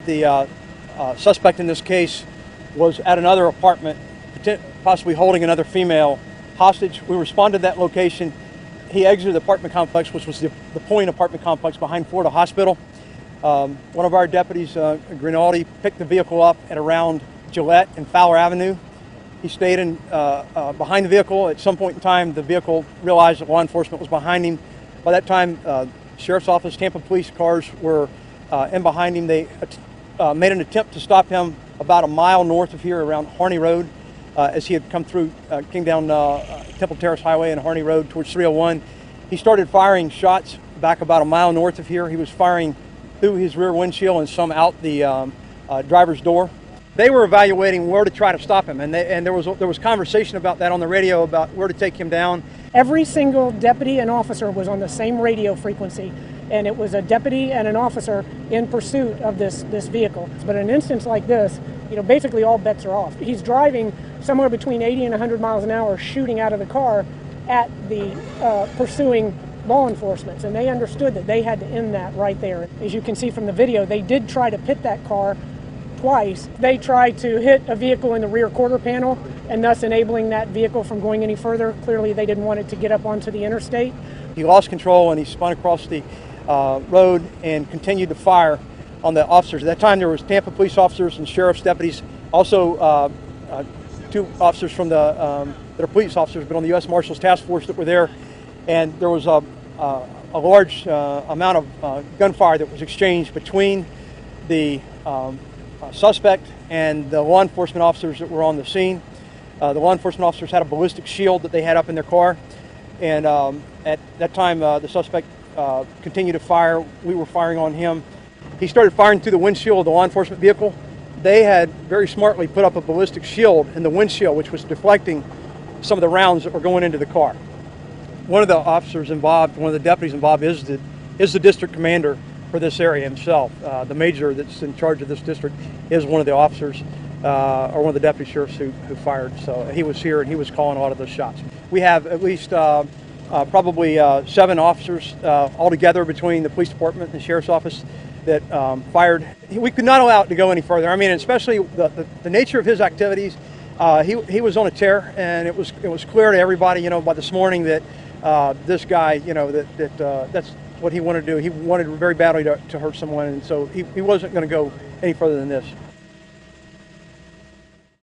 The suspect in this case was at another apartment, possibly holding another female hostage. We responded to that location. He exited the apartment complex, which was the Point apartment complex behind Florida Hospital. One of our deputies, Grinaldi, picked the vehicle up at around Gillette and Fowler Avenue. He stayed behind the vehicle. At some point in time, the vehicle realized that law enforcement was behind him. By that time, Sheriff's Office, Tampa police cars were in behind him. They made an attempt to stop him about a mile north of here around Harney Road as he had came down Temple Terrace Highway and Harney Road towards 301. He started firing shots back about a mile north of here. He was firing through his rear windshield and some out the driver's door. They were evaluating where to try to stop him, and there was conversation about that on the radio about where to take him down. Every single deputy and officer was on the same radio frequency, and it was a deputy and an officer in pursuit of this vehicle. But in an instance like this, basically all bets are off. He's driving somewhere between 80 and 100 miles an hour, shooting out of the car at the pursuing law enforcement, and they understood that they had to end that right there. As you can see from the video, they did try to pit that car twice. They tried to hit a vehicle in the rear quarter panel and thus enabling that vehicle from going any further. Clearly they didn't want it to get up onto the interstate. He lost control and he spun across the road and continued to fire on the officers. At that time there was Tampa police officers and sheriff's deputies, also two officers from that are police officers but on the U.S. Marshals Task Force that were there, and there was a large amount of gunfire that was exchanged between the suspect and the law enforcement officers that were on the scene. The law enforcement officers had a ballistic shield that they had up in their car, and at that time the suspect continued to fire. We were firing on him. He started firing through the windshield of the law enforcement vehicle. They had very smartly put up a ballistic shield in the windshield, which was deflecting some of the rounds that were going into the car. One of the officers involved, one of the deputies involved, is the district commander for this area himself. The major that's in charge of this district is one of the officers or one of the deputy sheriffs who fired. So he was here and he was calling a lot of those shots. We have at least probably 7 officers altogether between the police department and the sheriff's office that fired. We could not allow it to go any further. I mean, especially the nature of his activities. He was on a tear, and it was clear to everybody, by this morning that this guy, that's what he wanted to do. He wanted very badly to hurt someone, and so he wasn't going to go any further than this.